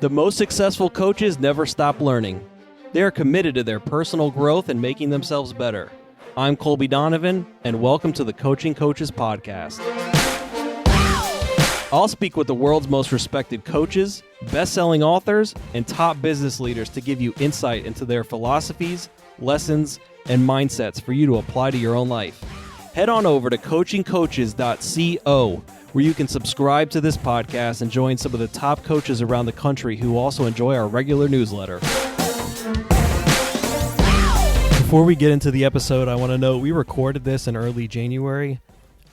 The most successful coaches never stop learning. They are committed to their personal growth and making themselves better. I'm Colby Donovan, and welcome to the Coaching Coaches Podcast. I'll speak with the world's most respected coaches, best-selling authors, and top business leaders to give you insight into their philosophies, lessons, and mindsets for you to apply to your own life. Head on over to coachingcoaches.co, where you can subscribe to this podcast and join some of the top coaches around the country who also enjoy our regular newsletter. Before we get into the episode, I want to note we recorded this in early January,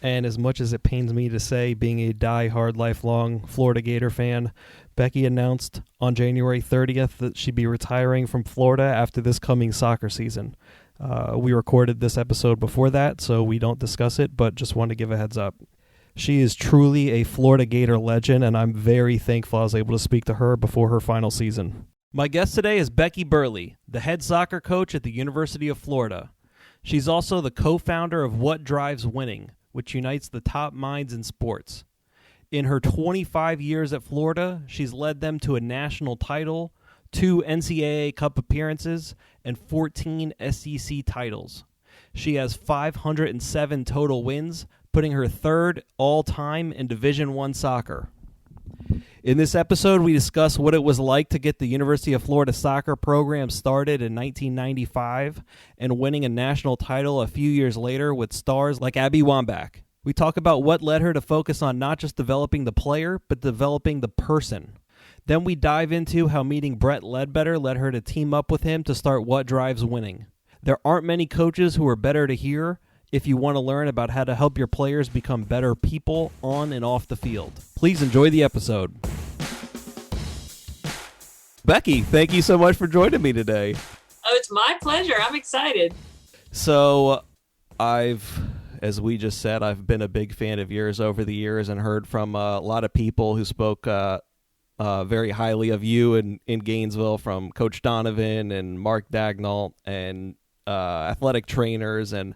and as much as it pains me to say, being a die-hard lifelong Florida Gator fan, Becky announced on January 30th that she'd be retiring from Florida after this coming soccer season. We recorded this episode before that, so we don't discuss it, but just want to give a heads up. She is truly a Florida Gator legend, and I'm very thankful I was able to speak to her before her final season. My guest today is Becky Burleigh, the head soccer coach at the University of Florida. She's also the co-founder of What Drives Winning, which unites the top minds in sports. In her 25 years at Florida, she's led them to a national title, 2 NCAA Cup appearances, and 14 SEC titles. She has 507 total wins, putting her third all-time in Division I soccer. In this episode, we discuss what it was like to get the University of Florida soccer program started in 1995 and winning a national title a few years later with stars like Abby Wombach. We talk about what led her to focus on not just developing the player, but developing the person. Then we dive into how meeting Brett Ledbetter led her to team up with him to start What Drives Winning. There aren't many coaches who are better to hear if you want to learn about how to help your players become better people on and off the field. Please enjoy the episode. Becky, thank you so much for joining me today. Oh, it's my pleasure. I'm excited. So as we just said, I've been a big fan of yours over the years and heard from a lot of people who spoke very highly of you in Gainesville, from Coach Donovan and Mark Dagnall and athletic trainers. And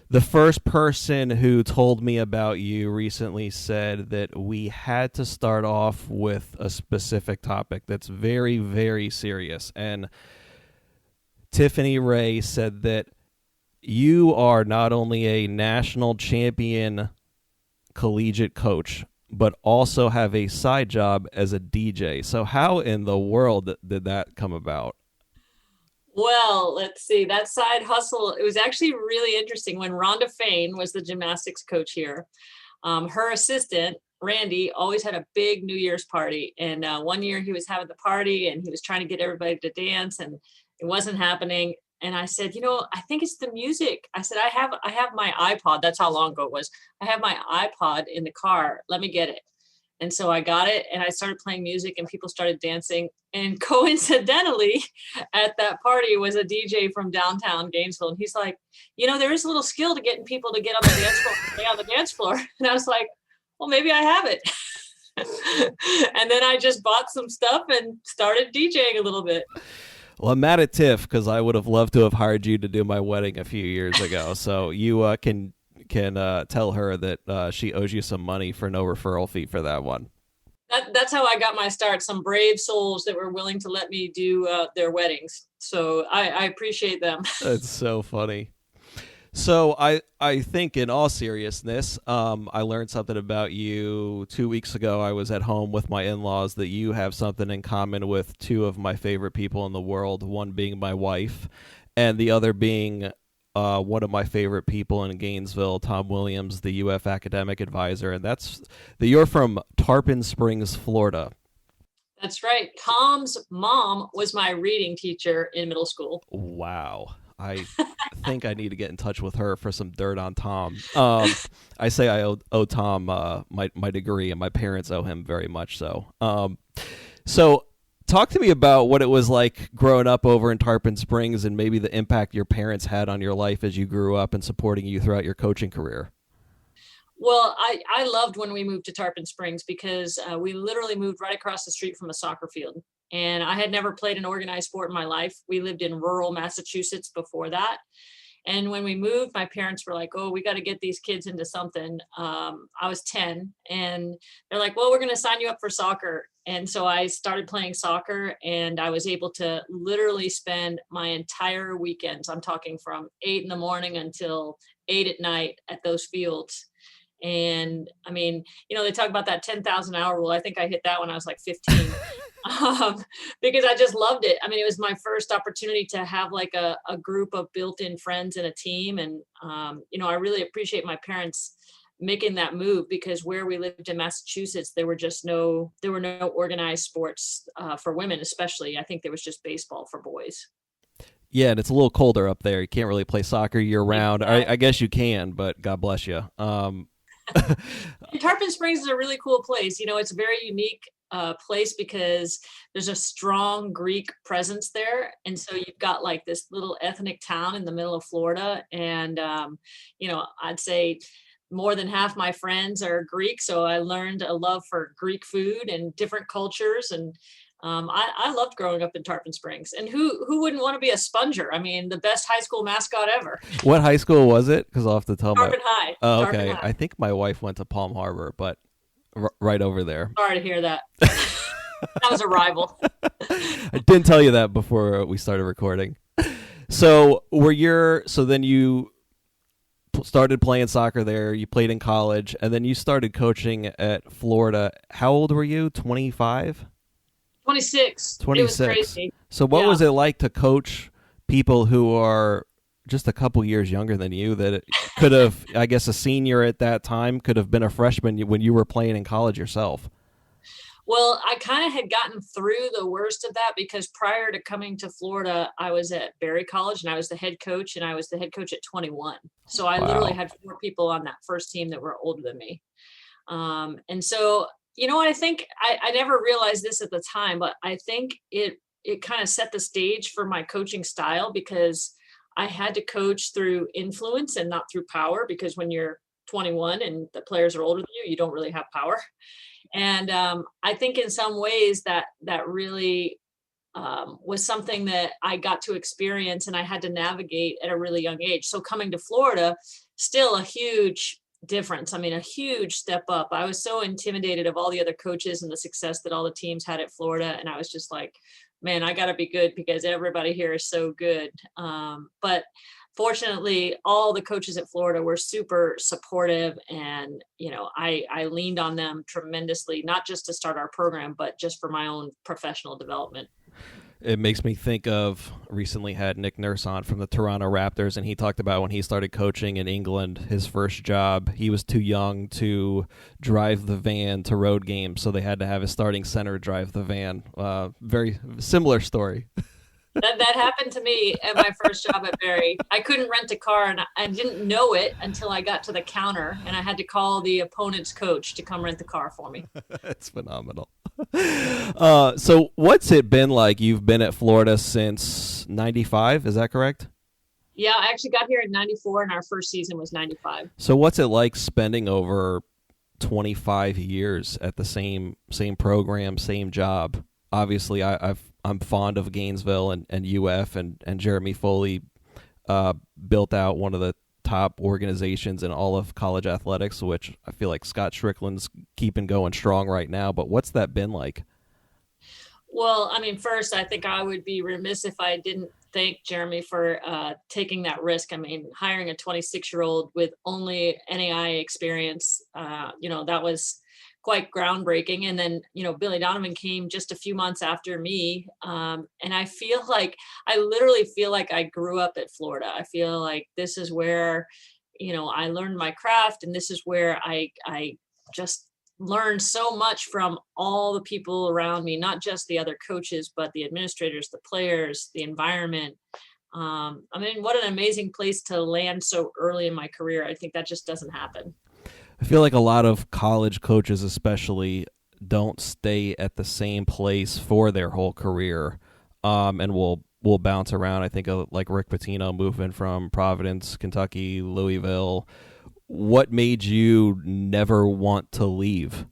the first person who told me about you recently said that we had to start off with a specific topic that's very, very serious. And Tiffany Ray said that you are not only a national champion collegiate coach, but also have a side job as a DJ. So how in the world did that come about? Well, let's see. That side hustle, it was actually really interesting. When Rhonda Fain was the gymnastics coach here, her assistant, Randy, always had a big New Year's party. And one year he was having the party and he was trying to get everybody to dance and it wasn't happening. And I said, I think it's the music. I said, I have my iPod. That's how long ago it was. I have my iPod in the car. Let me get it. And so I got it and I started playing music and people started dancing. And coincidentally, at that party was a DJ from downtown Gainesville. And he's like, there is a little skill to getting people to get on the dance floor, stay on the dance floor. And I was like, well, maybe I have it. And then I just bought some stuff and started DJing a little bit. Well, I'm mad at Tiff because I would have loved to have hired you to do my wedding a few years ago. So you can tell her that she owes you some money for no referral fee for that one. That's how I got my start. Some brave souls that were willing to let me do their weddings. So I appreciate them. That's so funny. So I think in all seriousness, I learned something about you 2 weeks ago. I was at home with my in-laws that you have something in common with 2 of my favorite people in the world, one being my wife and the other being one of my favorite people in Gainesville, Tom Williams, the UF academic advisor. And that's that you're from Tarpon Springs, Florida. That's right. Tom's mom was my reading teacher in middle school. Wow. I think I need to get in touch with her for some dirt on Tom. I say I owe Tom my degree, and my parents owe him very much so. So talk to me about what it was like growing up over in Tarpon Springs and maybe the impact your parents had on your life as you grew up and supporting you throughout your coaching career. Well, I loved when we moved to Tarpon Springs because we literally moved right across the street from a soccer field. And I had never played an organized sport in my life. We lived in rural Massachusetts before that. And when we moved, my parents were like, oh, we got to get these kids into something. I was 10 and they're like, well, we're going to sign you up for soccer. And so I started playing soccer and I was able to literally spend my entire weekends. I'm talking from 8 a.m. until 8 p.m. at those fields. And I mean, they talk about that 10,000 hour rule. I think I hit that when I was like 15. Because I just loved it. I mean, it was my first opportunity to have like a group of built-in friends and a team. And, I really appreciate my parents making that move, because where we lived in Massachusetts, there were no organized sports for women, especially. I think there was just baseball for boys. Yeah, and it's a little colder up there. You can't really play soccer year round. Exactly. I guess you can, but God bless you. Tarpon Springs is a really cool place. It's a very unique place because there's a strong Greek presence there. And so you've got like this little ethnic town in the middle of Florida. And, I'd say more than half my friends are Greek. So I learned a love for Greek food and different cultures. And I loved growing up in Tarpon Springs. And who wouldn't want to be a sponger? I mean, the best high school mascot ever. What high school was it? Because I'll have to tell Tarpon High. Oh, Tarpon okay. High. I think my wife went to Palm Harbor, but right over there. Sorry to hear that. That was a rival. I didn't tell you that before we started recording. So then you started playing soccer there, you played in college, and then you started coaching at Florida. How old were you? 25? 26. 26. It was crazy. So what was it like to coach people who are just a couple years younger than you, that could have, I guess a senior at that time, could have been a freshman when you were playing in college yourself? Well, I kind of had gotten through the worst of that, because prior to coming to Florida, I was at Berry College and I was the head coach, and I was the head coach at 21. So I literally had 4 people on that first team that were older than me. And so, I think I never realized this at the time, but I think it kind of set the stage for my coaching style, because I had to coach through influence and not through power, because when you're 21 and the players are older than you, you don't really have power. And I think in some ways that really was something that I got to experience and I had to navigate at a really young age. So coming to Florida, still a huge difference. I mean, a huge step up. I was so intimidated of all the other coaches and the success that all the teams had at Florida. And I was just like, man, I got to be good because everybody here is so good. But fortunately, all the coaches at Florida were super supportive, and, I leaned on them tremendously, not just to start our program, but just for my own professional development. It makes me think of, recently had Nick Nurse on from the Toronto Raptors, and he talked about when he started coaching in England, his first job, he was too young to drive the van to road games, so they had to have his starting center drive the van. Very similar story. That happened to me at my first job at Berry. I couldn't rent a car, and I didn't know it until I got to the counter, and I had to call the opponent's coach to come rent the car for me. That's phenomenal. So what's it been like? You've been at Florida since 95, is that correct? Yeah, I actually got here in 94, and our first season was 95. So what's it like spending over 25 years at the same program, same job? Obviously, I'm fond of Gainesville and UF, and Jeremy Foley built out one of the top organizations in all of college athletics, which I feel like Scott Strickland's keeping going strong right now. But what's that been like? Well, I mean, first, I think I would be remiss if I didn't thank Jeremy for taking that risk. I mean, hiring a 26-year-old with only NAIA experience, that was quite groundbreaking. And then, Billy Donovan came just a few months after me. And I literally feel like I grew up at Florida. I feel like this is where, I learned my craft, and this is where I just learned so much from all the people around me, not just the other coaches, but the administrators, the players, the environment. I mean, what an amazing place to land so early in my career. I think that just doesn't happen. I feel like a lot of college coaches especially don't stay at the same place for their whole career, and will bounce around. I think like Rick Pitino moving from Providence, Kentucky, Louisville. What made you never want to leave?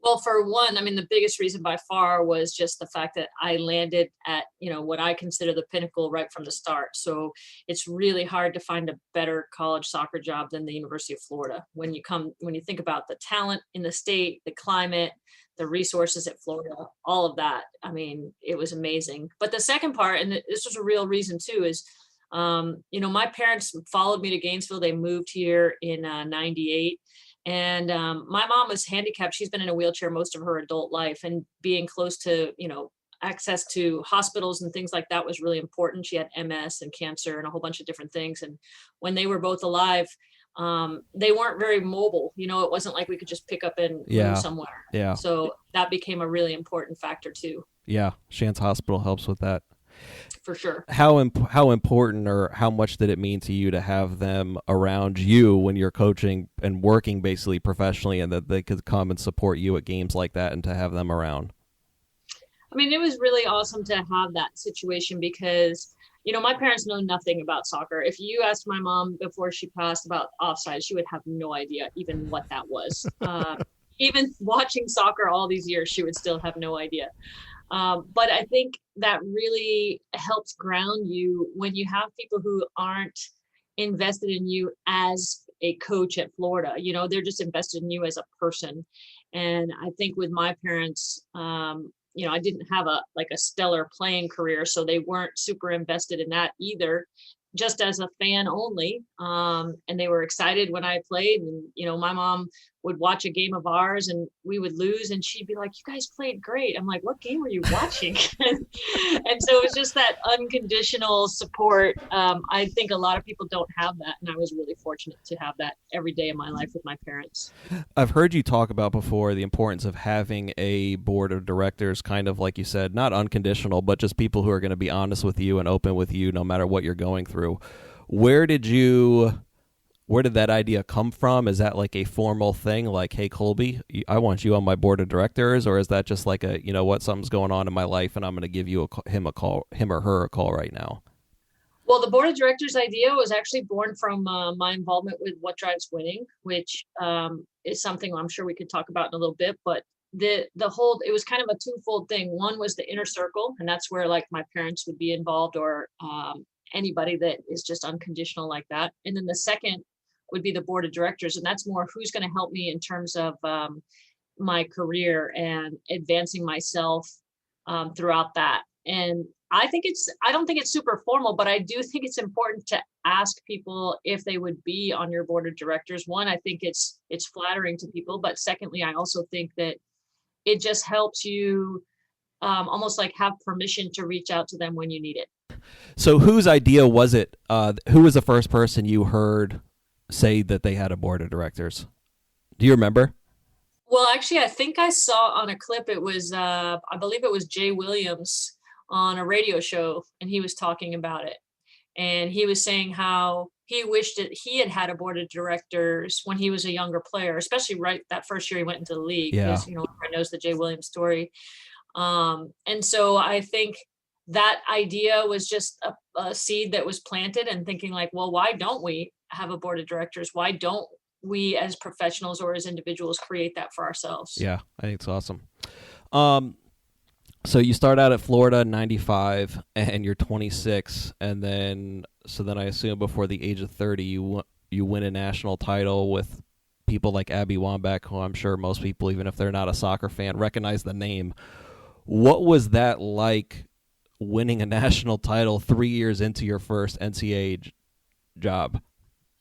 Well, for one, I mean, the biggest reason by far was just the fact that I landed at, what I consider the pinnacle right from the start. So it's really hard to find a better college soccer job than the University of Florida. When you think about the talent in the state, the climate, the resources at Florida, all of that, I mean, it was amazing. But the second part, and this was a real reason too, is, my parents followed me to Gainesville. They moved here in '98. And my mom was handicapped. She's been in a wheelchair most of her adult life, and being close to, access to hospitals and things like that was really important. She had MS and cancer and a whole bunch of different things. And when they were both alive, they weren't very mobile. It wasn't like we could just pick up and move somewhere. Yeah. So that became a really important factor too. Yeah. Shands Hospital helps with that. For sure. How important, or how much did it mean to you to have them around you when you're coaching and working basically professionally, and that they could come and support you at games like that, and to have them around? I mean, it was really awesome to have that situation because, my parents know nothing about soccer. If you asked my mom before she passed about offside, she would have no idea even what that was. Even watching soccer all these years, she would still have no idea. But I think that really helps ground you when you have people who aren't invested in you as a coach at Florida. They're just invested in you as a person. And I think with my parents, I didn't have a stellar playing career, so they weren't super invested in that either, just as a fan only. And they were excited when I played. And, my mom would watch a game of ours and we would lose, and she'd be like, "You guys played great." I'm like, "What game were you watching?" And so it was just that unconditional support. I think a lot of people don't have that. And I was really fortunate to have that every day of my life with my parents. I've heard you talk about before the importance of having a board of directors, kind of like you said, not unconditional, but just people who are going to be honest with you and open with you no matter what you're going through. Where did that idea come from? Is that like a formal thing, like, "Hey, Colby, I want you on my board of directors," or is that just like something's going on in my life and I'm going to give him or her a call right now? Well, the board of directors idea was actually born from my involvement with What Drives Winning, which is something I'm sure we could talk about in a little bit. But it was kind of a twofold thing. One was the inner circle, and that's where like my parents would be involved, or anybody that is just unconditional like that. And then the second would be the board of directors, and that's more who's going to help me in terms of my career and advancing myself throughout that. And I don't think it's super formal, but I do think it's important to ask people if they would be on your board of directors. One, I think it's flattering to people, but secondly, I also think that it just helps you almost like have permission to reach out to them when you need it. So whose idea was it? Who was the first person you heard say that they had a board of directors? Do you remember? Well, actually, I think I saw on a clip, it was, I believe it was Jay Williams on a radio show, and he was talking about it. And he was saying how he wished that he had had a board of directors when he was a younger player, especially right that first year he went into the league. Yeah. Because, everyone knows the Jay Williams story. And so I think that idea was just a seed that was planted, and thinking like, well, why don't we have a board of directors? Why don't we as professionals or as individuals create that for ourselves? Yeah, I think it's awesome. So you start out at Florida in 95 and you're 26. And then I assume before the age of 30, you win a national title with people like Abby Wombach, who I'm sure most people, even if they're not a soccer fan, recognize the name. What was that like, winning a national title 3 years into your first NCAA job?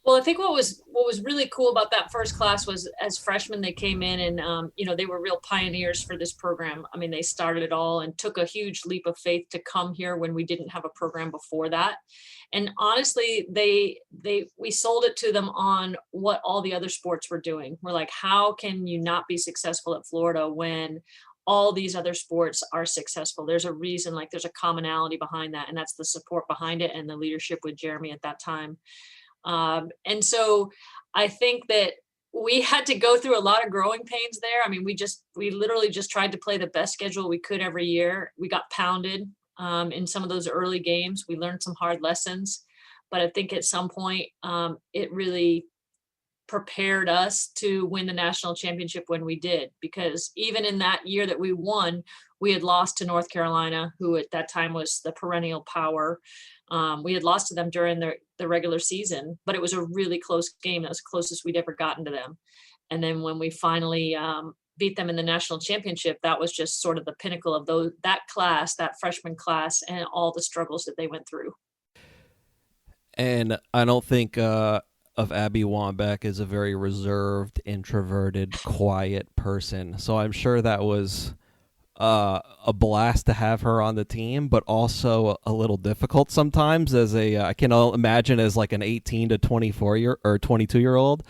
Well, I think what was really cool about that first class was, as freshmen, they came in and, they were real pioneers for this program. I mean, they started it all and took a huge leap of faith to come here when we didn't have a program before that. And honestly, we sold it to them on what all the other sports were doing. We're like, how can you not be successful at Florida when all these other sports are successful? There's a reason, like there's a commonality behind that. And that's the support behind it and the leadership with Jeremy at that time. And so I think that we had to go through a lot of growing pains there. I mean, we literally just tried to play the best schedule we could every year. We got pounded in some of those early games. We learned some hard lessons, but I think at some point it really prepared us to win the national championship when we did, because even in that year that we won, we had lost to North Carolina, who at that time was the perennial power. We had lost to them during the regular season, but it was a really close game. That was the closest we'd ever gotten to them. And then when we finally beat them in the national championship, that was just sort of the pinnacle of that class, that freshman class, and all the struggles that they went through. And I don't think of Abby Wombach as a very reserved, introverted, quiet person. So I'm sure that was a blast to have her on the team, but also a little difficult sometimes I can imagine as like an 18 to 24 or 22-year-old.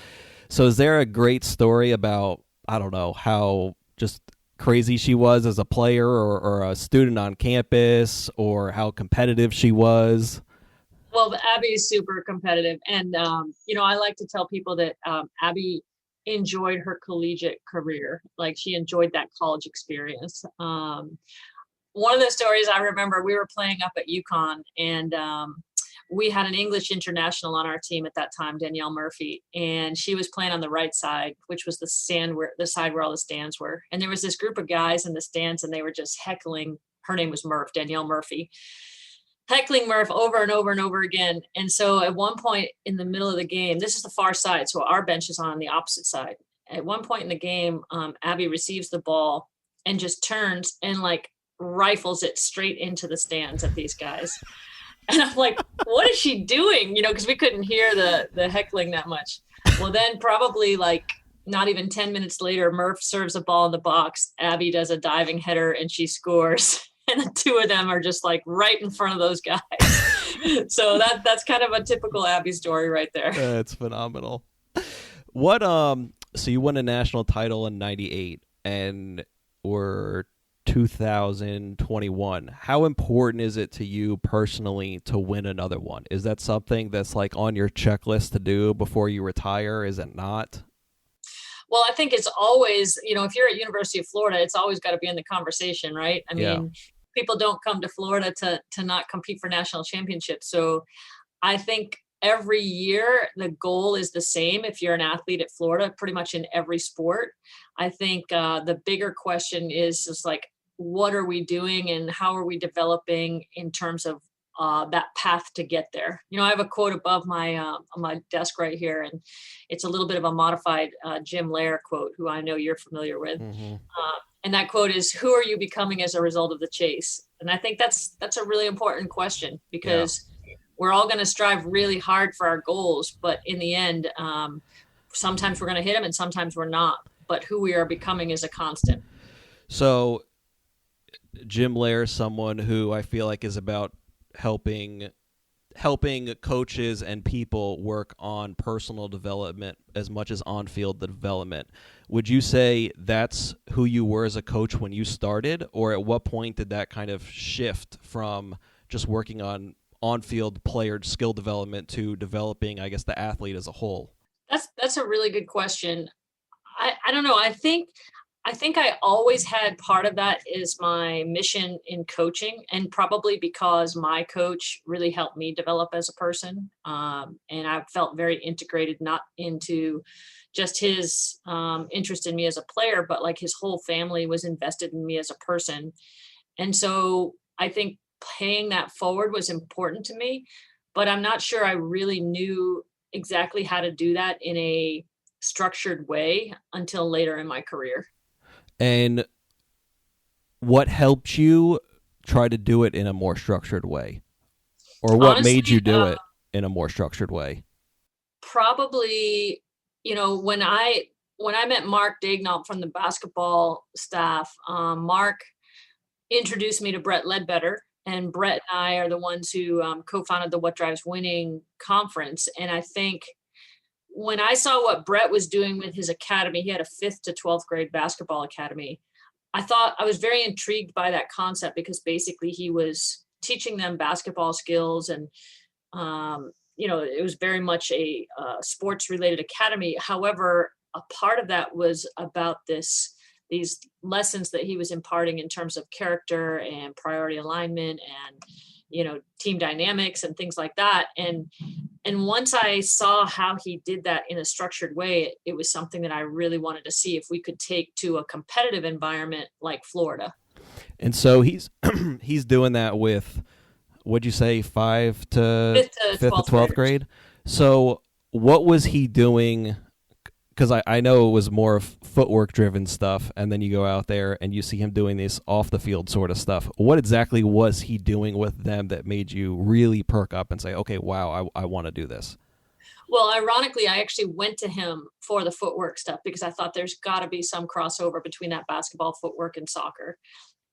So is there a great story about, I don't know, how just crazy she was as a player or a student on campus, or how competitive she was? Well, Abby is super competitive. And, I like to tell people that Abby enjoyed her collegiate career. Like, she enjoyed that college experience. One of the stories I remember, we were playing up at UConn, and we had an English international on our team at that time, Danielle Murphy, and she was playing on the right side, which was the side where all the stands were. And there was this group of guys in the stands, and they were just heckling. Her name was Danielle Murphy, heckling Murph over and over and over again. And so at one point in the middle of the game, this is the far side, so our bench is on the opposite side. At one point in the game, Abby receives the ball and just turns and like rifles it straight into the stands at these guys. And I'm like, what is she doing? Because we couldn't hear the heckling that much. Well, then probably like not even 10 minutes later, Murph serves a ball in the box. Abby does a diving header and she scores. And the two of them are just like right in front of those guys. So that's kind of a typical Abby story right there. That's phenomenal. So you won a national title in 98 and were 2021. How important is it to you personally to win another one? Is that something that's like on your checklist to do before you retire? Is it not? Well, I think it's always, if you're at University of Florida, it's always got to be in the conversation, right? I mean, people don't come to Florida to not compete for national championships. So I think every year the goal is the same if you're an athlete at Florida, pretty much in every sport. I think the bigger question is just like, what are we doing and how are we developing in terms of that path to get there? I have a quote above my on my desk right here, and it's a little bit of a modified Jim Lair quote, who I know you're familiar with. Mm-hmm. And that quote is, "Who are you becoming as a result of the chase?" And I think that's a really important question, because we're all going to strive really hard for our goals, but in the end, sometimes we're going to hit them and sometimes we're not. But who we are becoming is a constant. So Jim Lair is someone who I feel like is about helping coaches and people work on personal development as much as on-field development. Would you say that's who you were as a coach when you started, or at what point did that kind of shift from just working on-field player skill development to developing, I guess, the athlete as a whole? That's a really good question. I don't know. I think I always had part of that is my mission in coaching, and probably because my coach really helped me develop as a person. And I felt very integrated, not into just his interest in me as a player, but like his whole family was invested in me as a person. And so I think paying that forward was important to me, but I'm not sure I really knew exactly how to do that in a structured way until later in my career. And what helped you try to do it in a more structured way? Or what honestly, made you do it in a more structured way? Probably, when I met Mark Daignault from the basketball staff, Mark introduced me to Brett Ledbetter, and Brett and I are the ones who co-founded the What Drives Winning conference. And I think when I saw what Brett was doing with his academy, he had a 5th to 12th grade basketball academy. I was very intrigued by that concept, because basically he was teaching them basketball skills, and it was very much a sports related academy. However, a part of that was about these lessons that he was imparting in terms of character and priority alignment and, team dynamics and things like that. And And once I saw how he did that in a structured way, it was something that I really wanted to see if we could take to a competitive environment like Florida. And so he's he's doing that with, what'd you say, fifth to 12th grade? So what was he doing? Because I know it was more of footwork-driven stuff, and then you go out there and you see him doing this off-the-field sort of stuff. What exactly was he doing with them that made you really perk up and say, okay, wow, I want to do this? Well, ironically, I actually went to him for the footwork stuff because I thought there's got to be some crossover between that basketball footwork and soccer.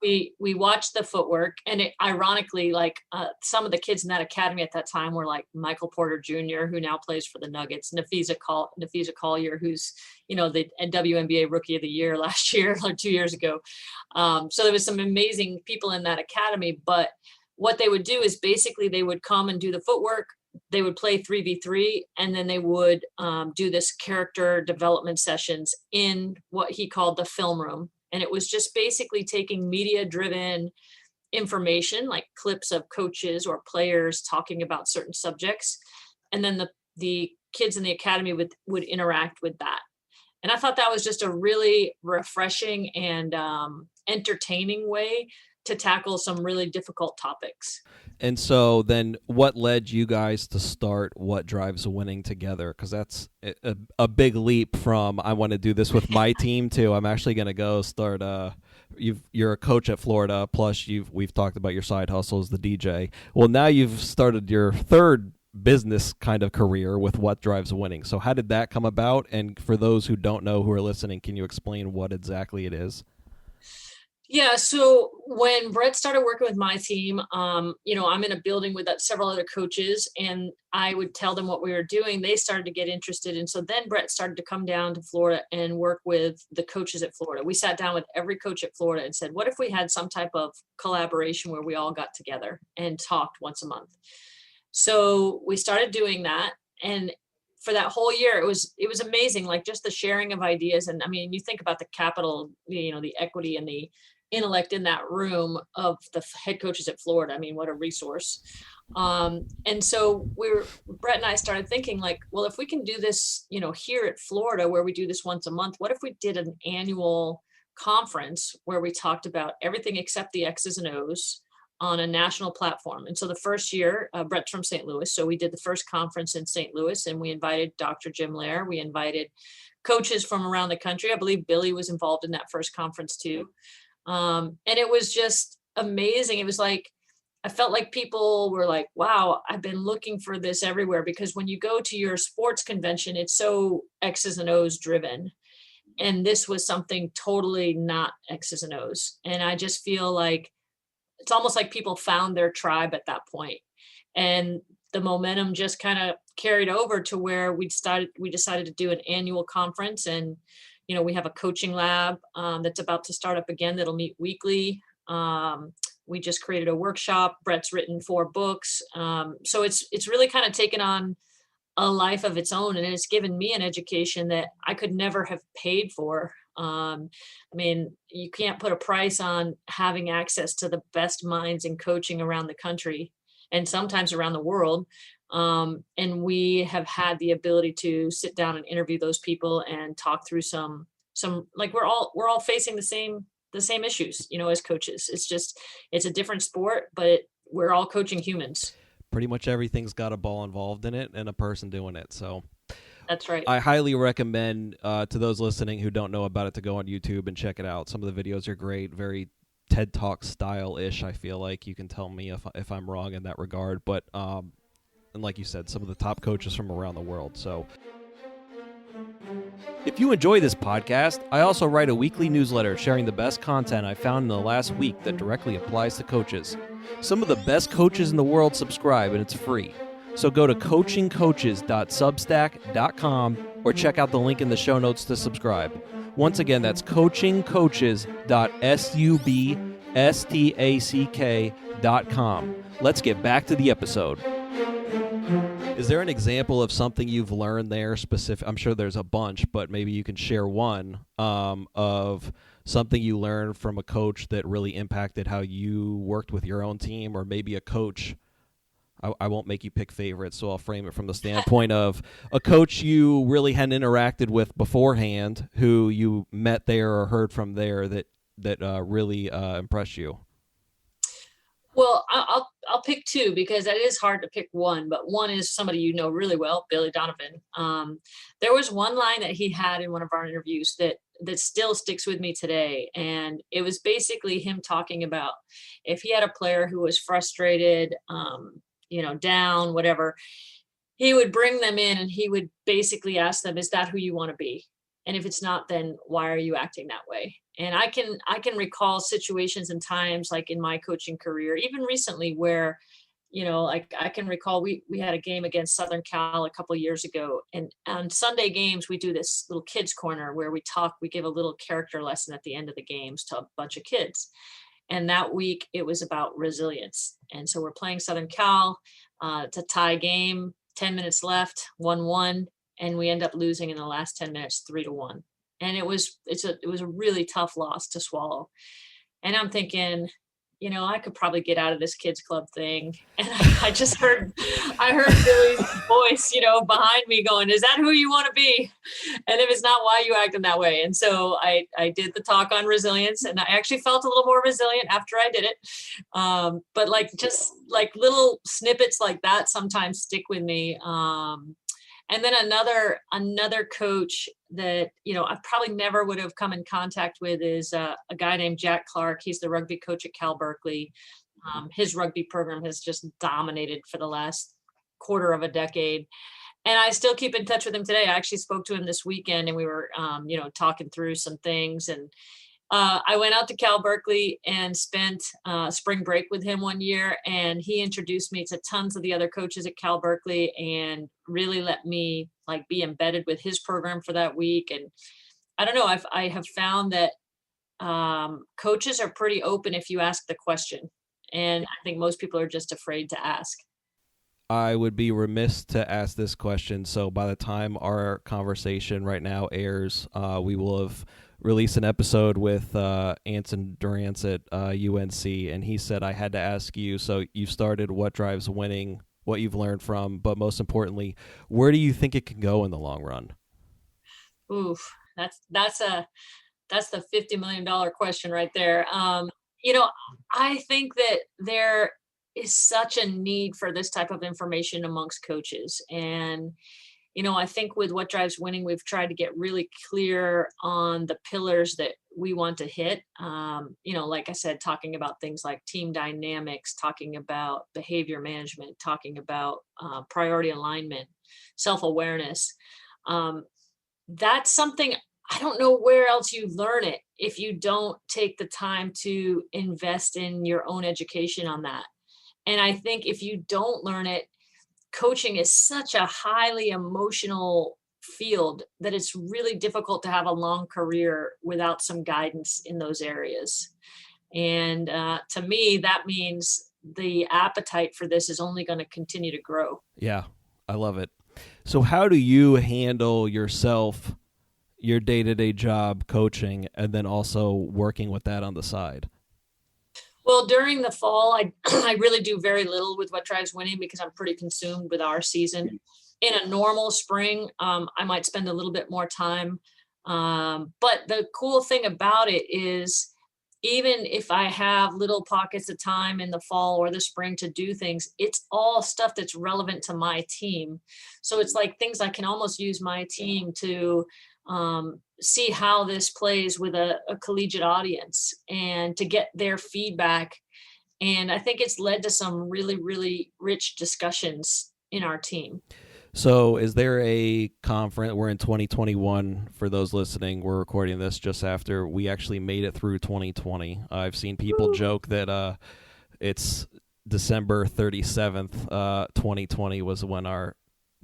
We watched the footwork, and ironically, like some of the kids in that academy at that time were like Michael Porter Jr., who now plays for the Nuggets, Nafisa Collier, who's, the WNBA Rookie of the Year last year or 2 years ago. So there was some amazing people in that academy. But what they would do is basically they would come and do the footwork. They would play 3v3, and then they would do this character development sessions in what he called the film room. And it was just basically taking media-driven information, like clips of coaches or players talking about certain subjects. And then the kids in the academy would interact with that. And I thought that was just a really refreshing and entertaining way to tackle some really difficult topics. And so then what led you guys to start What Drives Winning together? Because that's a big leap from I want to do this with my team to I'm actually going to go start you're a coach at Florida, plus we've talked about your side hustle as the DJ. Well, now you've started your third business kind of career with What Drives Winning. So how did that come about? And for those who don't know who are listening, can you explain what exactly it is? Yeah. So when Brett started working with my team, I'm in a building with several other coaches, and I would tell them what we were doing. They started to get interested. And so then Brett started to come down to Florida and work with the coaches at Florida. We sat down with every coach at Florida and said, what if we had some type of collaboration where we all got together and talked once a month? So we started doing that. And for that whole year, it was amazing. Like just the sharing of ideas. And I mean, you think about the capital, the equity and the intellect in that room of the head coaches at Florida. I mean, what a resource. And so Brett and I started thinking like, well, if we can do this, here at Florida, where we do this once a month, what if we did an annual conference where we talked about everything except the X's and O's on a national platform? And so the first year, Brett's from St. Louis. So we did the first conference in St. Louis, and we invited Dr. Jim Lair. We invited coaches from around the country. I believe Billy was involved in that first conference too. And it was just amazing. It was like, I felt like people were like, wow, I've been looking for this everywhere, because when you go to your sports convention, it's so X's and O's driven. And this was something totally not X's and O's. And I just feel like it's almost like people found their tribe at that point. And the momentum just kind of carried over to where we decided to do an annual conference. And we have a coaching lab that's about to start up again that'll meet weekly. We just created a workshop. Brett's written 4 books. So it's really kind of taken on a life of its own, and it's given me an education that I could never have paid for. I mean, you can't put a price on having access to the best minds in coaching around the country and sometimes around the world. And we have had the ability to sit down and interview those people and talk through some like we're all facing the same issues, as coaches. It's a different sport, but we're all coaching humans. Pretty much everything's got a ball involved in it and a person doing it. So that's right. I highly recommend to those listening who don't know about it to go on YouTube and check it out. Some of the videos are great, very TED Talk style-ish. I feel like you can tell me if I'm wrong in that regard, but and like you said, some of the top coaches from around the world. So if you enjoy this podcast, I also write a weekly newsletter sharing the best content I found in the last week that directly applies to coaches. Some of the best coaches in the world subscribe, and it's free. So go to coachingcoaches.substack.com or check out the link in the show notes to subscribe. Once again, that's coachingcoaches.substack.com. Let's get back to the episode. Is there an example of something you've learned there specific? I'm sure there's a bunch, but maybe you can share one of something you learned from a coach that really impacted how you worked with your own team, or maybe a coach I won't make you pick favorites, so I'll frame it from the standpoint of a coach you really hadn't interacted with beforehand, who you met there or heard from there that really impressed you. Well, I'll pick two because it is hard to pick one, but one is somebody you know really well, Billy Donovan. There was one line that he had in one of our interviews that still sticks with me today, and it was basically him talking about if he had a player who was frustrated, down, whatever, he would bring them in and he would basically ask them, "Is that who you want to be? And if it's not, then why are you acting that way?" And I can recall situations and times like in my coaching career, even recently, where, like I can recall we had a game against Southern Cal a couple of years ago. And on Sunday games, we do this little kids corner where we give a little character lesson at the end of the games to a bunch of kids. And that week it was about resilience. And so we're playing Southern Cal. It's a tie game, 10 minutes left, 1-1. And we end up losing in the last 10 minutes, 3-1. And it was a really tough loss to swallow. And I'm thinking, I could probably get out of this kids club thing. And I heard Billy's voice, behind me going, "Is that who you want to be? And if it's not, why are you acting that way?" And so I did the talk on resilience, and I actually felt a little more resilient after I did it. But just little snippets like that sometimes stick with me. And then another coach that, I probably never would have come in contact with is a guy named Jack Clark. He's the rugby coach at Cal Berkeley. His rugby program has just dominated for the last quarter of a decade. And I still keep in touch with him today. I actually spoke to him this weekend, and we were, talking through some things. And I went out to Cal Berkeley and spent spring break with him one year, and he introduced me to tons of the other coaches at Cal Berkeley and really let me be embedded with his program for that week. And I don't know, I have found that coaches are pretty open if you ask the question. And I think most people are just afraid to ask. I would be remiss to ask this question. So by the time our conversation right now airs, we will have released an episode with Anson Durance at UNC, and he said I had to ask you, so you've started What Drives Winning, what you've learned from, but most importantly, where do you think it can go in the long run? Oof, that's the $50 million question right there. I think that there is such a need for this type of information amongst coaches. And, I think with What Drives Winning, we've tried to get really clear on the pillars that we want to hit. Like I said, talking about things like team dynamics, talking about behavior management, talking about priority alignment, self-awareness. That's something, I don't know where else you learn it if you don't take the time to invest in your own education on that. And I think if you don't learn it, coaching is such a highly emotional field that it's really difficult to have a long career without some guidance in those areas. And to me, that means the appetite for this is only going to continue to grow. Yeah, I love it. So how do you handle yourself, your day-to-day job coaching, and then also working with that on the side? Well, during the fall, I really do very little with What Drives Winning because I'm pretty consumed with our season. In a normal spring, I might spend a little bit more time. But the cool thing about it is, even if I have little pockets of time in the fall or the spring to do things, it's all stuff that's relevant to my team. So it's like things I can almost use my team to see how this plays with a collegiate audience and to get their feedback. And I think it's led to some really, really rich discussions in our team. So is there a conference? We're in 2021. For those listening, we're recording this just after we actually made it through 2020. I've seen people joke that it's December 37th, 2020 was when our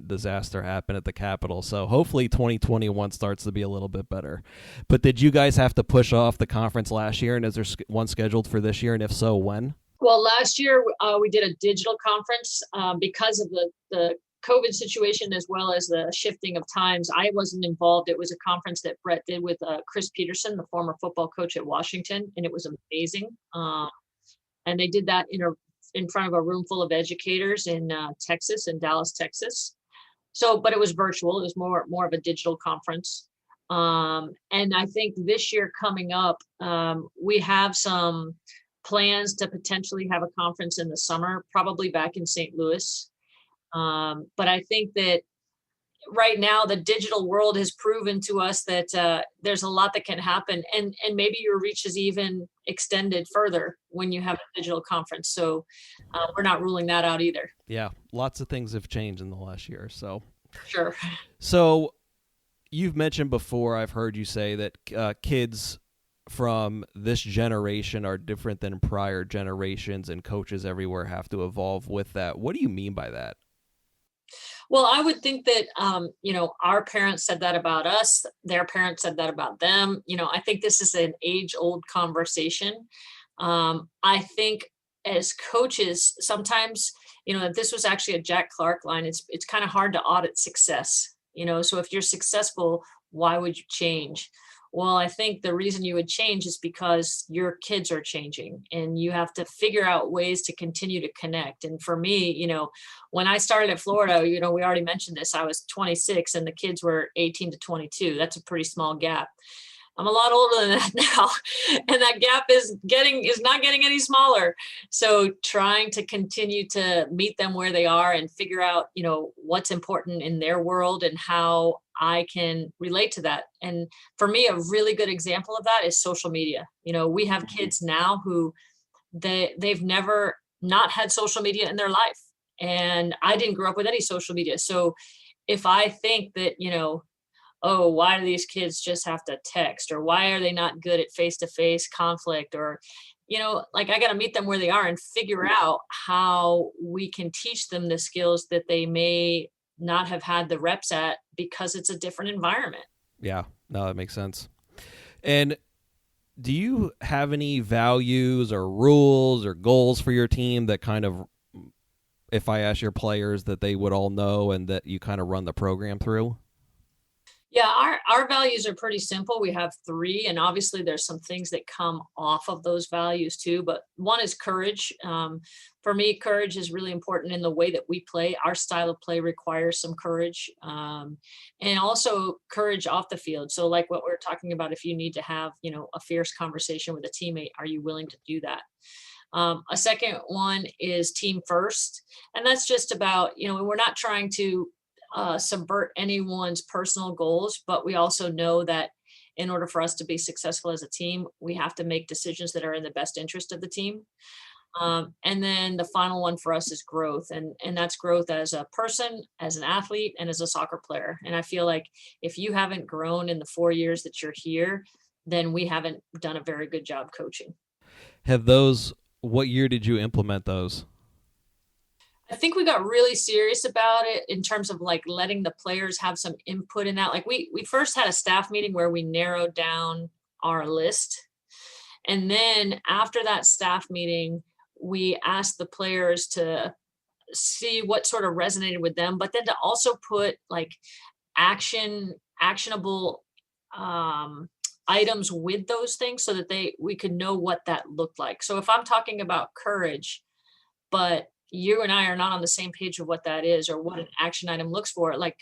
disaster happened at the Capitol. So hopefully 2021 starts to be a little bit better. But did you guys have to push off the conference last year? And is there one scheduled for this year? And if so, when? Well, last year we did a digital conference because of the COVID situation, as well as the shifting of times. I wasn't involved. It was a conference that Brett did with Chris Peterson, the former football coach at Washington, and it was amazing. And they did that in in front of a room full of educators in Texas, in Dallas, Texas. So, but it was virtual. It was more of a digital conference. And I think this year coming up, we have some plans to potentially have a conference in the summer, probably back in St. Louis. But I think that right now the digital world has proven to us that there's a lot that can happen, and maybe your reach is even extended further when you have a digital conference. So we're not ruling that out either. Yeah, lots of things have changed in the last year. So sure. So you've mentioned before, I've heard you say that kids from this generation are different than prior generations, and coaches everywhere have to evolve with that. What do you mean by that? Well, I would think that, our parents said that about us. Their parents said that about them. I think this is an age-old conversation. I think as coaches, sometimes, this was actually a Jack Clark line. It's kind of hard to audit success. So if you're successful, why would you change? Well, I think the reason you would change is because your kids are changing, and you have to figure out ways to continue to connect. And for me, when I started at Florida, we already mentioned this, I was 26 and the kids were 18 to 22. That's a pretty small gap. I'm a lot older than that now, and that gap is not getting any smaller. So trying to continue to meet them where they are and figure out, what's important in their world and how I can relate to that. And for me, a really good example of that is social media. We have kids now who they've never not had social media in their life. And I didn't grow up with any social media. So if I think that, oh, why do these kids just have to text, or why are they not good at face-to-face conflict, or, I got to meet them where they are and figure out how we can teach them the skills that they may not have had the reps at because it's a different environment. Yeah, no, that makes sense. And do you have any values or rules or goals for your team that kind of, if I ask your players, that they would all know and that you kind of run the program through? Yeah, our values are pretty simple. We have 3, and obviously there's some things that come off of those values too. But one is courage. For me, courage is really important in the way that we play. Our style of play requires some courage, and also courage off the field. So like what we're talking about, if you need to have, a fierce conversation with a teammate, are you willing to do that? A second one is team first. And that's just about, we're not trying to subvert anyone's personal goals, but we also know that in order for us to be successful as a team, we have to make decisions that are in the best interest of the team. And then the final one for us is growth, and that's growth as a person, as an athlete, and as a soccer player. And I feel like if you haven't grown in the 4 years that you're here, then we haven't done a very good job coaching. What year did you implement those? I think we got really serious about it in terms of like letting the players have some input in that. Like we first had a staff meeting where we narrowed down our list. And then after that staff meeting, we asked the players to see what sort of resonated with them, but then to also put like actionable items with those things so that we could know what that looked like. So if I'm talking about courage, but you and I are not on the same page of what that is or what an action item looks for, like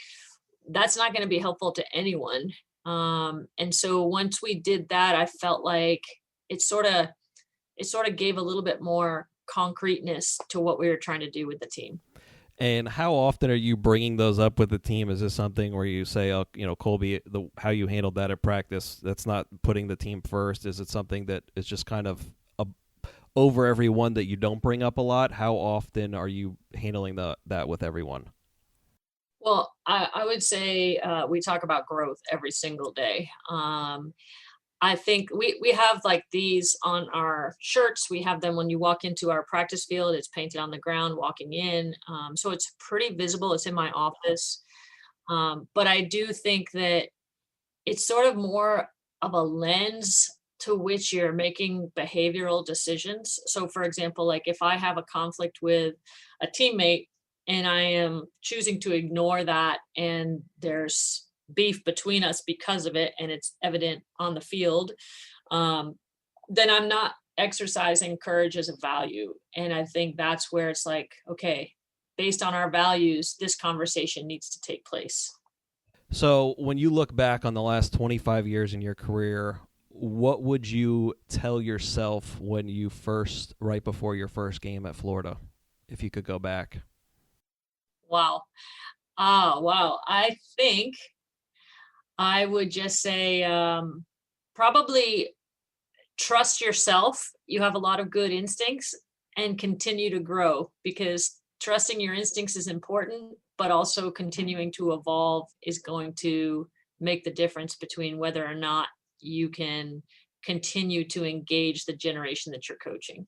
that's not going to be helpful to anyone. And so once we did that, I felt like it sort of gave a little bit more concreteness to what we were trying to do with the team. And how often are you bringing those up with the team? Is this something where you say, oh, Colby, how you handled that at practice, that's not putting the team first? Is it something that is just kind of over everyone that you don't bring up a lot? How often are you handling that with everyone? Well, I would say we talk about growth every single day. I think we have like these on our shirts. We have them when you walk into our practice field. It's painted on the ground walking in. So it's pretty visible. It's in my office. But I do think that it's sort of more of a lens to which you're making behavioral decisions. So for example, like if I have a conflict with a teammate and I am choosing to ignore that and there's beef between us because of it and it's evident on the field, then I'm not exercising courage as a value. And I think that's where it's like, okay, based on our values, this conversation needs to take place. So when you look back on the last 25 years in your career, what would you tell yourself when you right before your first game at Florida, if you could go back? Wow. Wow. I think I would just say probably trust yourself. You have a lot of good instincts, and continue to grow, because trusting your instincts is important, but also continuing to evolve is going to make the difference between whether or not you can continue to engage the generation that you're coaching.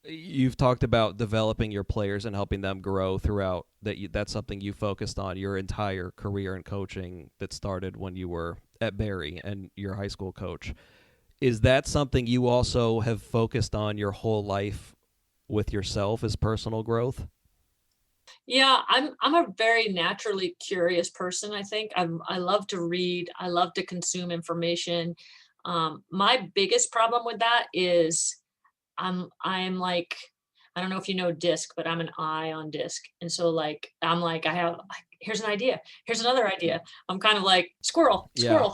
You've talked about developing your players and helping them grow throughout that's something you focused on your entire career in coaching that started when you were at Barry and your high school coach. Is that something you also have focused on your whole life with yourself as personal growth? Yeah, I'm a very naturally curious person. I think I love to read. I love to consume information. My biggest problem with that is I'm like, I don't know if you know DISC, but I'm an eye on DISC. And so like, here's an idea. Here's another idea. I'm kind of like squirrel. Yeah.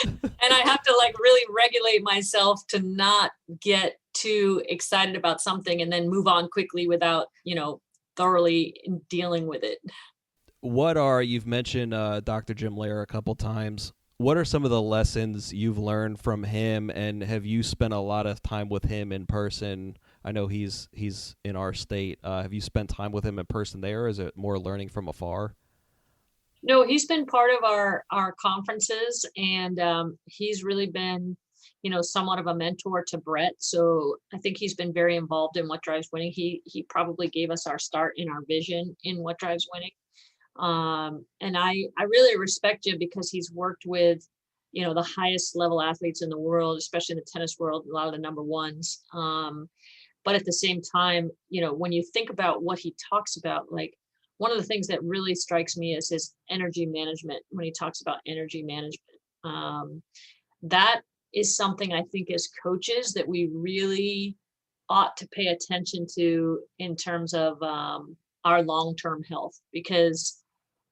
And I have to like really regulate myself to not get too excited about something and then move on quickly without, thoroughly dealing with it. You've mentioned Dr. Jim Lair a couple times. What are some of the lessons you've learned from him, and have you spent a lot of time with him in person? I know he's in our state. Have you spent time with him in person there, or is it more learning from afar? No, he's been part of our conferences, and he's really been, somewhat of a mentor to Brett. So I think he's been very involved in What Drives Winning. He probably gave us our start in our vision in What Drives Winning. And I really respect Jim because he's worked with, the highest level athletes in the world, especially in the tennis world, a lot of the number ones. But at the same time, when you think about what he talks about, like one of the things that really strikes me is his energy management. When he talks about energy management, that is something I think as coaches that we really ought to pay attention to in terms of our long-term health, because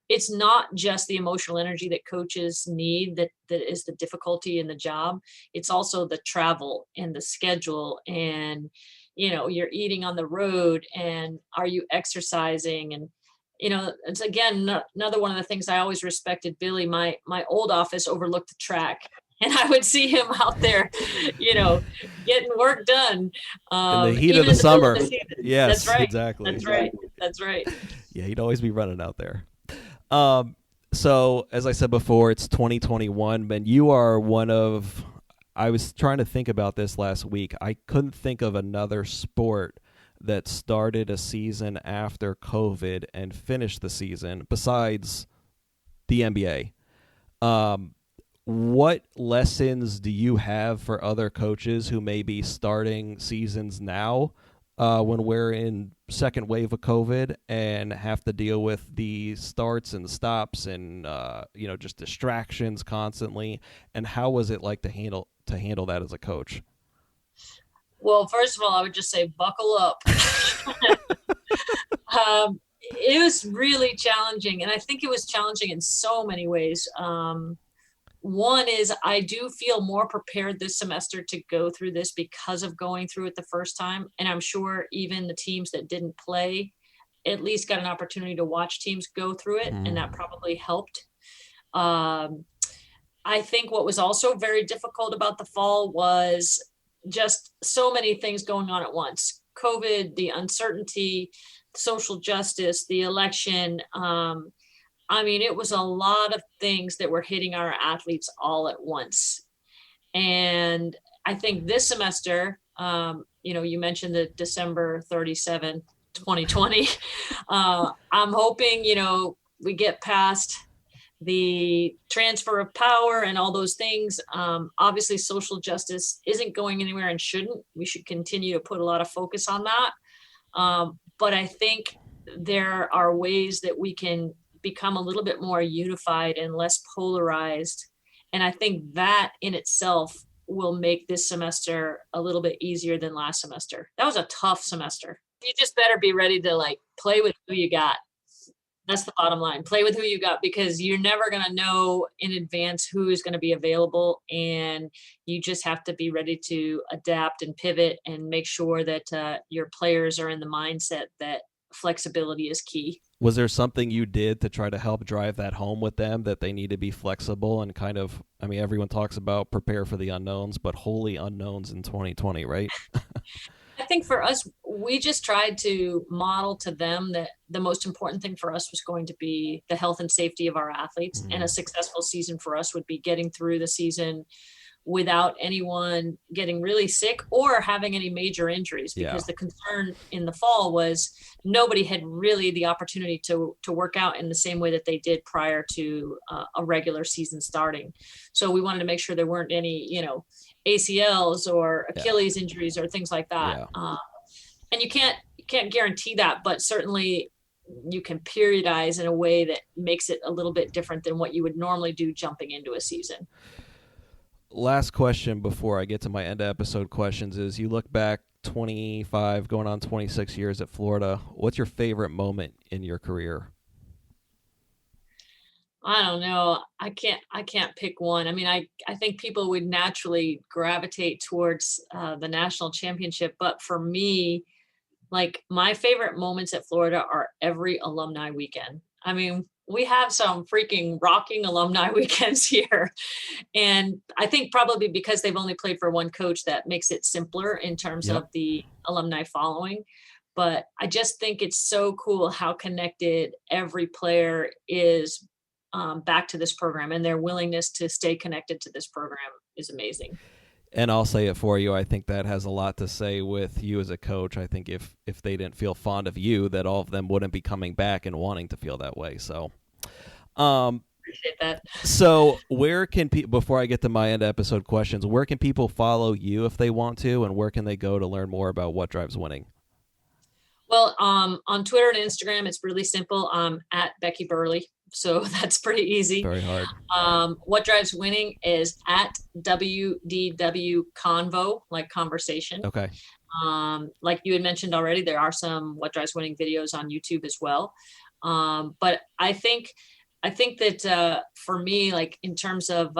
it's not just the emotional energy that coaches need that is the difficulty in the job. It's also the travel and the schedule, and you're eating on the road, and are you exercising? And it's again another one of the things I always respected Billy. My old office overlooked the track, and I would see him out there, getting work done. In the heat of the summer. Yes, that's right. Exactly. That's right. Yeah, he'd always be running out there. So, as I said before, it's 2021, and you are I was trying to think about this last week. I couldn't think of another sport that started a season after COVID and finished the season besides the NBA. What lessons do you have for other coaches who may be starting seasons now when we're in second wave of COVID and have to deal with the starts and stops and just distractions constantly? And how was it like to handle that as a coach? Well, first of all, I would just say buckle up. It was really challenging, and I think it was challenging in so many ways. One is I do feel more prepared this semester to go through this because of going through it the first time. And I'm sure even the teams that didn't play at least got an opportunity to watch teams go through it. And that probably helped. I think what was also very difficult about the fall was just so many things going on at once. COVID, the uncertainty, social justice, the election, it was a lot of things that were hitting our athletes all at once. And I think this semester, you mentioned the December 37, 2020. I'm hoping, we get past the transfer of power and all those things. Obviously, social justice isn't going anywhere and shouldn't. We should continue to put a lot of focus on that. But I think there are ways that we can become a little bit more unified and less polarized. And I think that in itself will make this semester a little bit easier than last semester. That was a tough semester. You just better be ready to like play with who you got. That's the bottom line. Play with who you got, because you're never going to know in advance who is going to be available. And you just have to be ready to adapt and pivot and make sure that your players are in the mindset that flexibility is key. Was there something you did to try to help drive that home with them, that they need to be flexible and kind of, I mean, everyone talks about prepare for the unknowns, but wholly unknowns in 2020, right? I think for us, we just tried to model to them that the most important thing for us was going to be the health and safety of our athletes. And a successful season for us would be getting through the season without anyone getting really sick or having any major injuries, because the concern in the fall was nobody had really the opportunity to work out in the same way that they did prior to a regular season starting. So we wanted to make sure there weren't any, ACLs or Achilles injuries or things like that. And you can't guarantee that, but certainly you can periodize in a way that makes it a little bit different than what you would normally do jumping into a season. Last question before I get to my end of episode questions is, you look back 25 going on 26 years at Florida. What's your favorite moment in your career? I don't know. I can't pick one. I mean, I think people would naturally gravitate towards the national championship. But for me, like, my favorite moments at Florida are every alumni weekend. I mean, we have some freaking rocking alumni weekends here. And I think probably because they've only played for one coach, that makes it simpler in terms of the alumni following. But I just think it's so cool how connected every player is back to this program, and their willingness to stay connected to this program is amazing. And I'll say it for you, I think that has a lot to say with you as a coach. I think if they didn't feel fond of you, that all of them wouldn't be coming back and wanting to feel that way. So appreciate that. So where can people, before I get to my end episode questions, where can people follow you if they want to, and where can they go to learn more about What Drives Winning? Well, on Twitter and Instagram, it's really simple. At Becky Burleigh. So that's pretty easy. Very hard. What Drives Winning is at WDW Convo, like conversation. Okay. Like you had mentioned already, there are some What Drives Winning videos on YouTube as well. But I think that for me, like in terms of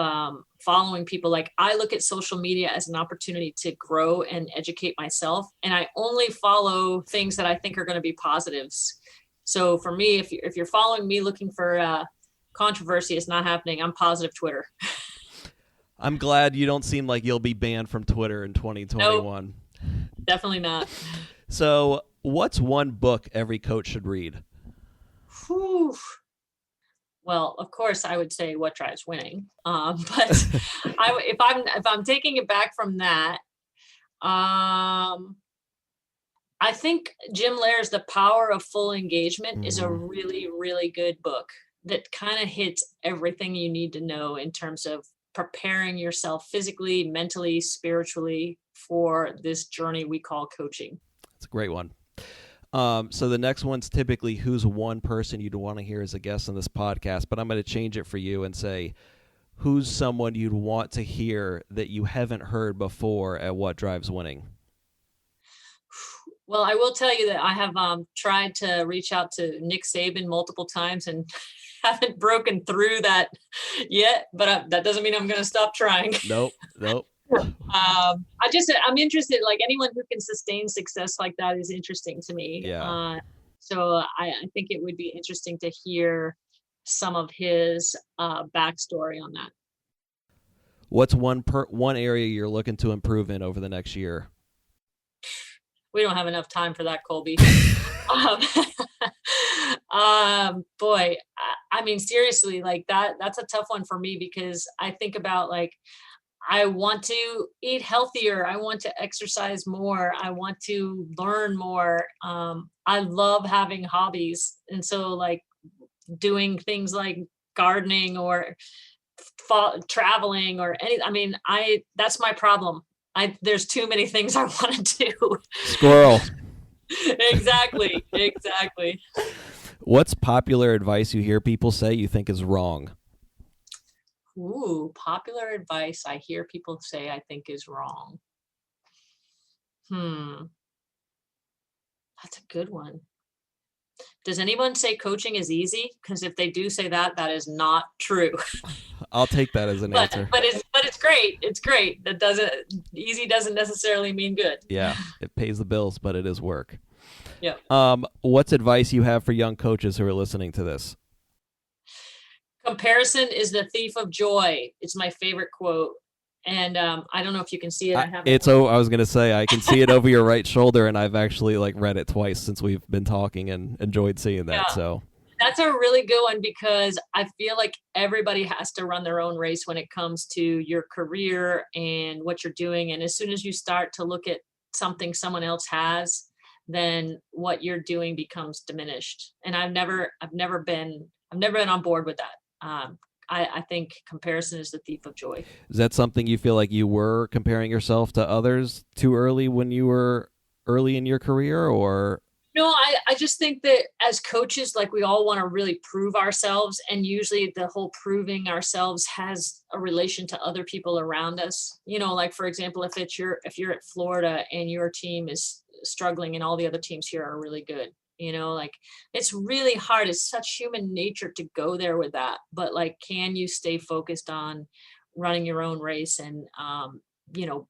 following people, like I look at social media as an opportunity to grow and educate myself. And I only follow things that I think are going to be positives. So for me, if you're following me looking for controversy, it's not happening. I'm positive Twitter. I'm glad you don't seem like you'll be banned from Twitter in 2021. Nope, definitely not. So what's one book every coach should read? Whew. Well, of course, I would say What Drives Winning. But if I'm taking it back from that, I think Jim Lair's The Power of Full Engagement is a really, really good book that kind of hits everything you need to know in terms of preparing yourself physically, mentally, spiritually for this journey we call coaching. It's a great one. So the next one's typically who's one person you'd want to hear as a guest on this podcast, but I'm going to change it for you and say, who's someone you'd want to hear that you haven't heard before at What Drives Winning? Well, I will tell you that I have tried to reach out to Nick Saban multiple times and haven't broken through that yet, but that doesn't mean I'm going to stop trying. Nope. I'm interested, like anyone who can sustain success like that is interesting to me. Yeah. So I think it would be interesting to hear some of his backstory on that. What's one area you're looking to improve in over the next year? We don't have enough time for that, Colby. Boy, I mean, seriously, like that's a tough one for me, because I think about like, I want to eat healthier. I want to exercise more. I want to learn more. I love having hobbies. And so like doing things like gardening or traveling or that's my problem. There's too many things I want to do. Squirrel. Exactly. What's popular advice you hear people say you think is wrong? Ooh, popular advice I hear people say I think is wrong. That's a good one. Does anyone say coaching is easy? Because if they do say that, that is not true. I'll take that as an answer. But it's great. It's great. Easy doesn't necessarily mean good. Yeah, it pays the bills, but it is work. Yeah. What's advice you have for young coaches who are listening to this? Comparison is the thief of joy. It's my favorite quote. And I don't know if you can see it. I was going to say, I can see it over your right shoulder, and I've actually read it twice since we've been talking and enjoyed seeing that. Yeah. So that's a really good one, because I feel like everybody has to run their own race when it comes to your career and what you're doing. And as soon as you start to look at something someone else has, then what you're doing becomes diminished. And I've never been on board with that. I think comparison is the thief of joy. Is that something you feel like you were comparing yourself to others too early when you were early in your career, or? No, I just think that as coaches, we all want to really prove ourselves. And usually the whole proving ourselves has a relation to other people around us. For example, if you're at Florida and your team is struggling and all the other teams here are really good, it's really hard. It's such human nature to go there with that. But can you stay focused on running your own race and,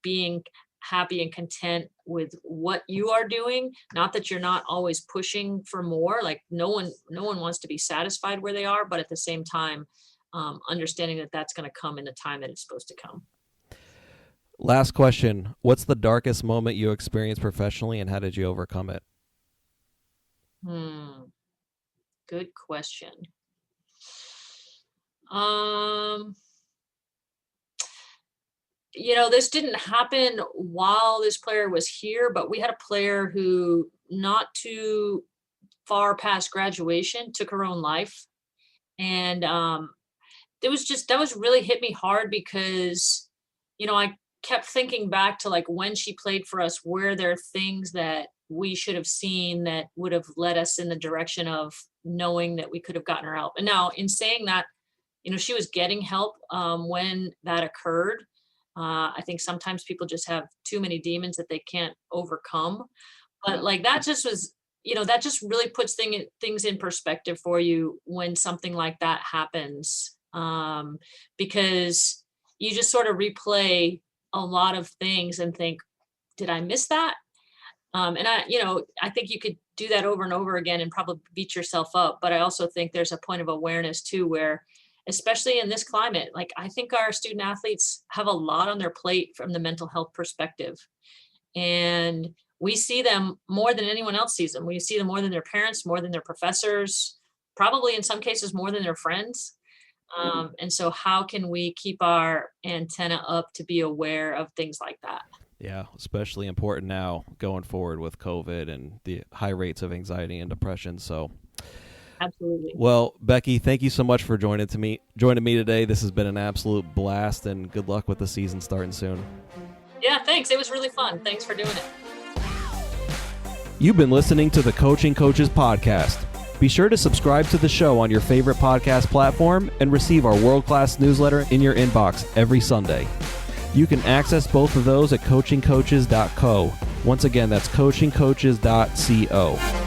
being happy and content with what you are doing? Not that you're not always pushing for more. No one wants to be satisfied where they are, but at the same time, understanding that that's going to come in the time that it's supposed to come. Last question. What's the darkest moment you experienced professionally, and how did you overcome it? Good question. This didn't happen while this player was here, but we had a player who not too far past graduation took her own life. And that was really hit me hard, because, I kept thinking back to when she played for us, were there things that we should have seen that would have led us in the direction of knowing that we could have gotten her help. And now, in saying that, she was getting help when that occurred. I think sometimes people just have too many demons that they can't overcome. But that just was, that just really puts things in perspective for you when something like that happens, because you just sort of replay a lot of things and think, did I miss that? And I think you could do that over and over again and probably beat yourself up. But I also think there's a point of awareness too, where, especially in this climate, I think our student athletes have a lot on their plate from the mental health perspective. And we see them more than anyone else sees them. We see them more than their parents, more than their professors, probably in some cases more than their friends. And so how can we keep our antenna up to be aware of things like that? Yeah, especially important now going forward with COVID and the high rates of anxiety and depression. So absolutely. Well, Becky, thank you so much for joining me today. This has been an absolute blast, and good luck with the season starting soon. Yeah, thanks. It was really fun. Thanks for doing it. You've been listening to the Coaching Coaches Podcast. Be sure to subscribe to the show on your favorite podcast platform and receive our world-class newsletter in your inbox every Sunday. You can access both of those at coachingcoaches.co. Once again, that's coachingcoaches.co.